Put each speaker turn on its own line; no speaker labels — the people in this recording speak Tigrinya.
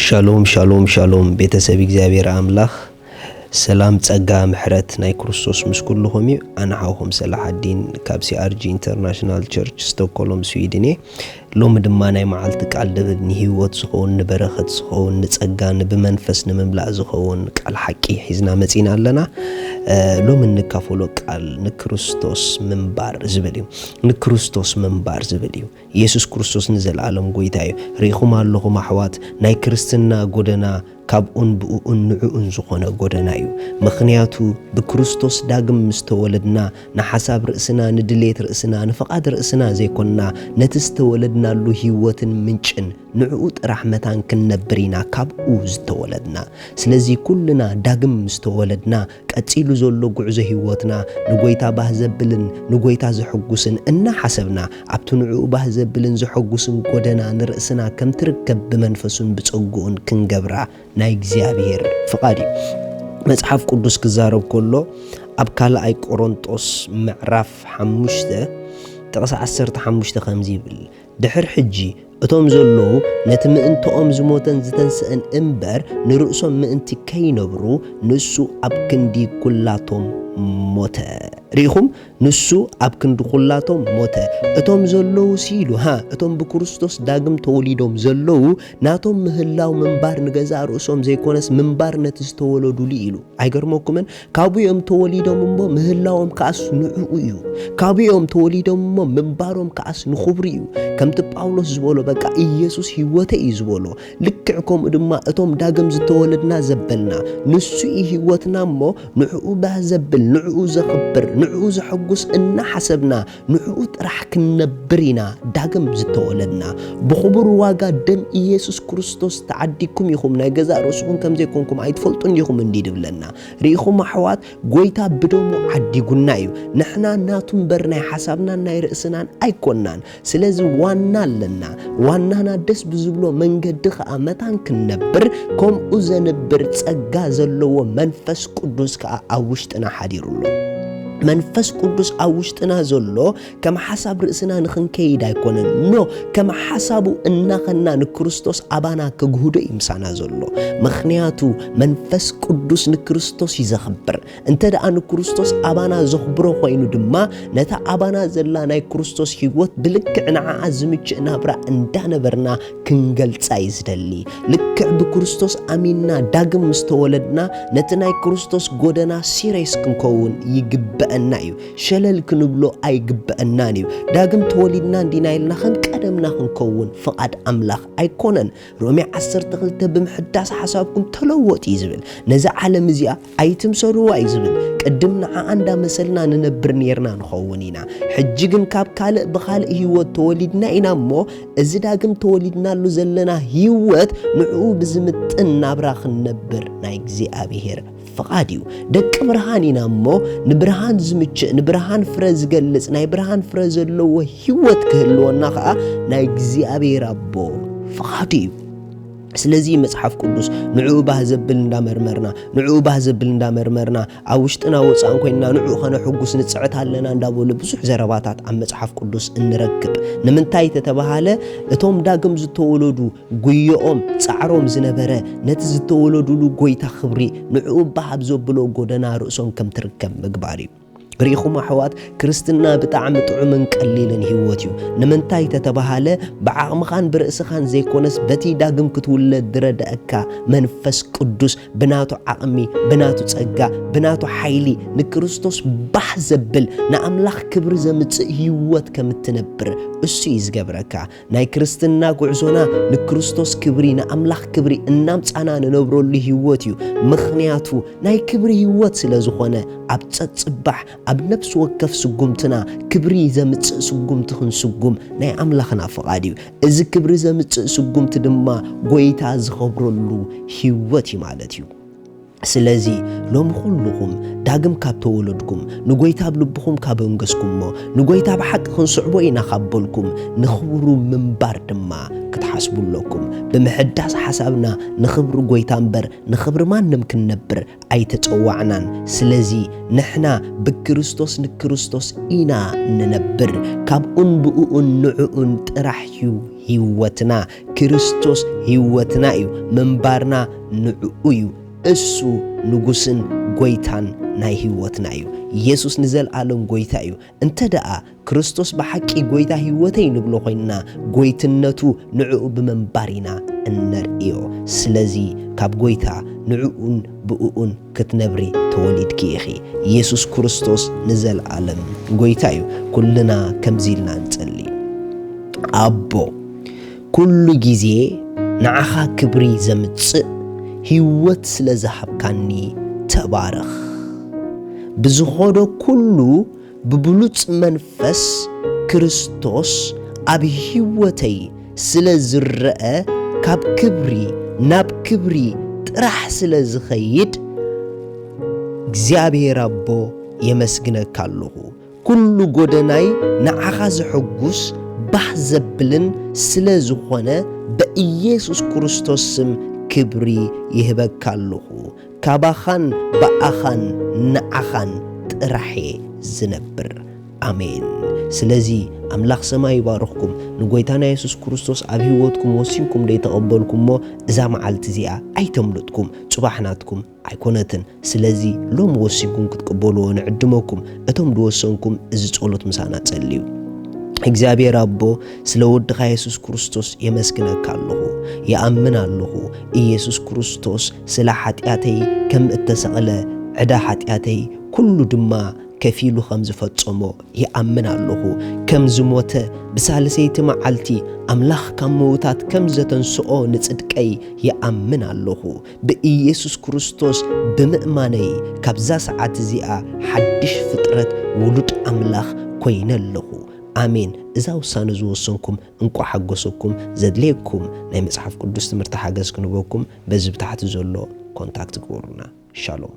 ሻሎም ሻሎም ሻሎም ቤተሰብ እግዚአብሔር አምላኽ ሰላም ጸጋ ምሕረት ናይ ክርስቶስ ምስ ኩልኹም እዩ ኣንሓኹም ሰላሐዲን ካብ ሲአርጂ ኢንተርናሽናል ቸርች ስቶክሆልም ስዊድን ሎም ድማ ናይ መዓልቲ ቃል ደብን ንህይወት ዝኸውን ንበረኸት ዝኸውን ንጸጋ ንብመንፈስ ንምምላእ ዝኸውን ቃል ሓቂ ሒዝና መጺና ኣለና ሎም እንካፈሎ ቃል ንክርስቶስ ምንባር ዝብል እዩ ንክርስቶስ ምንባር ዝብል እዩ ኢየሱስ ክርስቶስ ንዘለዓለም ጎይታ እዩ ሪኹም ኣለኹም ኣሕዋት ናይ ክርስትና ጎደና ካብኡን ብኡን ንዑኡን ዝኾነ ጎደና እዩ ምኽንያቱ ብክርስቶስ ዳግም ምስተወለድና ንሓሳብ ርእስና ንድሌት ርእስና ንፍቓድ ርእስና ዘይኮንና ነቲ ዝተወለድናሉ ህይወትን ምንጭን ንዑኡ ጥራሕ መታን ክንነብር ኢና ካብኡ ዝተወለድና ስለዚ ኩልና ዳግም ምስተወለድና ቀፂሉ ዘሎ ጉዕዞ ህይወትና ንጎይታ ባህ ዘብልን ንጎይታ ዝሕጉስን እናሓሰብና ኣብቲ ንዑኡ ባህ ዘብልን ዝሕጉስን ጎደና ንርእስና ከም ትርከብ ብመንፈሱን ብጸጉኡን ክንገብራ ናይ እግዚአብሔር ፍቃድ መጽሐፍ ቅዱስ ክዛረብ ከሎ ኣብ ካልኣይ ቆሮንጦስ ምዕራፍ 5 ጥቕስ 15 ከምዚ ይብል ድሕር ሕጂ እቶም ዘለዉ ነቲ ምእንቶኦም ዝሞተን ዝተንስአን እምበር ንርእሶም ምእንቲ ከይነብሩ ንሱ ኣብ ክንዲ ኩላቶም ሞተ ሪኹም ንሱ ኣብ ክንዲ ኩላቶም ሞተ እቶም ዘለዉ ሲሉ እቶም ብክርስቶስ ዳግም ተወሊዶም ዘለዉ ናቶም ምህላው ምንባር ንገዛ ርእሶም ዘይኮነስ ምንባር ነቲ ዝተወለዱሉ ኢሉ ኣይገርመኩምን ካብዮም ተወሊዶም እሞ ምህላዎም ከኣስ ንዑኡ እዩ ካብዮም ተወሊዶም እሞ ምንባሮም ከኣስ ንኽብሪ እዩ ከምቲ ጳውሎስ ዝበሎ በቃ ኢየሱስ ህይወተ እዩ ዝበሎ ልክዕኩም ድማ እቶም ዳግም ዝተወለድና ዘበልና ንሱ ህይወትና እሞ ንዑኡ ባህ ዘብል ንዑኡ ዘኽብር ንዑኡ ዝሕጉስ እናሓሰብና ንዑኡ ጥራሕ ክንነብር ኢና ዳግም ዝተወለድና ብኽቡር ዋጋ ደም ኢየሱስ ክርስቶስ ተዓዲኩም ኢኹም ናይ ገዛ ርእስኹም ከም ዘይኮንኩም ኣይትፈልጡን ኢኹም እንዲ ድብለና ሪኢኹም ኣሕዋት ጎይታ ብደሙ ዓዲጉና እዩ ንሕና ናቱ እምበር ናይ ሓሳብና ናይ ርእስናን ኣይኮንናን ስለዚ ዋና ኣለና ዋናና ደስ ብዝብሎ መንገዲ ከዓ መታን ክንነብር ከምኡ ዘንብር ጸጋ ዘለዎ መንፈስ ቅዱስ ከዓ ኣብ ውሽጥና ሓዲሩሎ መንፈስ ቅዱስ ኣብ ውሽጥና ዘሎ ከም ሓሳብ ርእስና ንኽንከይድ ኣይኮነን ከም ሓሳቡ እናኸና ንክርስቶስ ኣባና ክግህዶ ይምሳና ዘሎ ምኽንያቱ መንፈስ ቅዱስ ንክርስቶስ ይዘኽብር እንተ ደኣ ንክርስቶስ ኣባና ዘኽብሮ ኮይኑ ድማ ነታ ኣባና ዘላ ናይ ክርስቶስ ህይወት ብልክዕ ንዓዓ ዝምችእ ናብራ እንዳነበርና ክንገልጻ ይዝደሊ ልክዕ ብክርስቶስ ኣሚንና ዳግም ምስተወለድና ነቲ ናይ ክርስቶስ ጎደና ሲሪየስ ክንከውን ይግብእ እናዩ ሸለል ክንብሎ ኣይግበአናን እዩ ዳግም ተወሊድና እንዲና ኢልና ቀደምና ክንከውን ፍቃድ ኣምላኽ ኣይኮነን ሮሜ 12 ብምሕዳስ ሓሳብኩም ተለወጡ ይዝብል ነዛ ዓለም እዚኣ ኣይትምሰልዋ ይዝብል ቅድም ንዓዓ እንዳመሰልና ንነብር ነርና ንኸውን ኢና ሕጂ ግን ካብ ካልእ ብኻልእ ህይወት ተወሊድና ኢና እሞ እዚ ዳግም ተወሊድናሉ ዘለና ህይወት ንዑኡ ብዝምጥን ናብራ ክንነብር ናይ እግዚአብሔር ፍቃድ እዩ ደቂ ብርሃን ኢና እሞ ንብርሃን ዝምችእ ንብርሃን ፍረ ዝገልጽ ናይ ብርሃን ፍረ ዘለዎ ህይወት ክህልወና ከዓ ናይ እግዚአብሔር ኣቦ ፍቃድ እዩ ስለዚ መጽሐፍ ቅዱስ ንዑኡ ባህ ዘብል እንዳመርመርና ኣብ ውሽጥና ወፃን ኮይና ንዑኡ ኸነሕጉስ ንጽዕት ኣለና እንዳበሉ ብዙሕ ዘረባታት ኣብ መጽሐፍ ቅዱስ እንረክብ ንምንታይ ተተባሃለ እቶም ዳግም ዝተወለዱ ጉዮኦም ጻዕሮም ዝነበረ ነቲ ዝተወለዱሉ ጎይታ ክብሪ ንዑኡ ባህ ዘብሎ ጎደና ርእሶም ከም ትርከብ ምግባር እዩ ሪኹም ኣሕዋት ክርስትና ብጣዕሚ ጥዑምን ቀሊልን ህይወት እዩ ንምንታይ ተተባሃለ ብዓቕምኻን ብርእስኻን ዘይኮነስ በቲ ዳግም ክትውለድ ዝረዳእካ መንፈስ ቅዱስ ብናቱ ዓቕሚ ብናቱ ጸጋ ብናቱ ሓይሊ ንክርስቶስ ባህ ዘብል ንኣምላኽ ክብሪ ዘምጽእ ህይወት ከም እትነብር እሱ ይዝገብረካ ናይ ክርስትና ጉዕዞና ንክርስቶስ ክብሪ ንኣምላኽ ክብሪ እናምጻና ንነብረሉ ህይወት እዩ ምኽንያቱ ናይ ክብሪ ህይወት ስለ ዝኾነ ኣብ ጸጽባሕ ኣብ ነፍስ ወከፍ ስጉምትና ክብሪ ዘምጽእ ስጉምቲ ክንስጉም ናይ ኣምላኽና ፍቃድ እዩ እዚ ክብሪ ዘምጽእ ስጉምቲ ድማ ጎይታ ዝኸብረሉ ህይወት እዩ ማለት እዩ ስለዚ ሎም ኩልኩም ዳግም ካብ ተወለድኩም ንጎይታ ብልብኩም ካብ እንገስኩምሞ ንጎይታ ብሓቂ ክንስዕቦ ኢና ካብልኩም ንኽብሩ ምንባር ድማ ክትሓስቡለኩም ብምሕዳስ ሓሳብና ንኽብሪ ጎይታ እምበር ንኽብሪ ማንም ክንነብር ኣይተጸዋዕናን ስለዚ ንሕና ብክርስቶስ ንክርስቶስ ኢና ንነብር ካብኡን ብኡን ንዑኡን ጥራሕ እዩ ህይወትና ክርስቶስ ህይወትና እዩ መንባርና ንዕኡ እዩ እሱ ንጉስን ጎይታን ናይ ህይወትና እዩ ኢየሱስ ንዘለዓለም ጎይታ እዩ እንተደኣ ክርስቶስ በሐቂ ጎይታ ህይወተይ ንብሎ ኮይና ጎይትነቱ ንዕኡ በመንባሪና እንርኢዮ ስለዚ ካብ ጎይታ ንዕኡን ብኡኡን ክትነብሪ ተወሊድኪ ኢኺ ኢየሱስ ክርስቶስ ንዘለዓለም ጎይታ እዩ ኩልና ከምዚልና እንጸሊ አቦ ኩሉ ጊዜ ንዓኻ ክብሪ ዘምጽእ ህይወት ስለዝሃብካኒ ተባረኽ ብዝኾዶ ኩሉ ብብሉጽ መንፈስ ክርስቶስ ኣብ ህይወተይ ስለዝረአ ካብ ክብሪ ናብ ክብሪ ጥራሕ ስለዝኸይድ እግዚአብሔር አቦ የመስግነካ ኣለኹ ኩሉ ጎደናይ ንዓኻ ዝሕጉስ ባህ ዘብልን ስለዝኾነ በኢየሱስ ክርስቶስ ስም ክብሪ ይህበካ ኣለኹ ካባኻን በኣኻን ንዓኻን ጥራሒ ዝነብር አሜን ስለዚ አምላኽ ሰማይ ይባርኽኩም ንጎይታና ኢየሱስ ክርስቶስ ኣብ ህይወትኩም ወሲንኩም ደይተቐበልኩሞ እዛ መዓልቲ እዚኣ ኣይተምልጥኩም ጽባሕናትኩም ኣይኮነትን ስለዚ ሎም ወሲንኩም ክትቀበልዎ ንዕድመኩም እቶም ድወሰንኩም እዚ ጸሎት ምሳና ጸልዩ እግዚአብሔር አቦ ስለ ወድኻ ኢየሱስ ክርስቶስ የመስግነካ ኣለኹ የአምን ኣለኹ ኢየሱስ ክርስቶስ ስለ ኃጢአተይ ከም እተሰቐለ ዕዳ ኃጢአተይ ኩሉ ድማ ከፊሉ ከም ዝፈጸሞ የአምን ኣለኹ ከም ዝሞተ ብሳልሰይቲ መዓልቲ አምላኽ ካብ መውታት ከም ዘተንስኦ ንጽድቀይ የአምን ኣለኹ በኢየሱስ ክርስቶስ ብምእማነይ ካብዛ ሰዓት እዚኣ ሓድሽ ፍጥረት ውሉድ አምላኽ ኮይነ ኣለኹ አሜን እዛ ውሳነ ዝወሰንኩም እንቋ ሓጎሰኩም ዘድልየኩም ናይ መጽሐፍ ቅዱስ ትምህርቲ ሓገዝ ክንበኩም በዚ ብታሕቲ ዘሎ ኮንታክት ግበሩና ሻሎም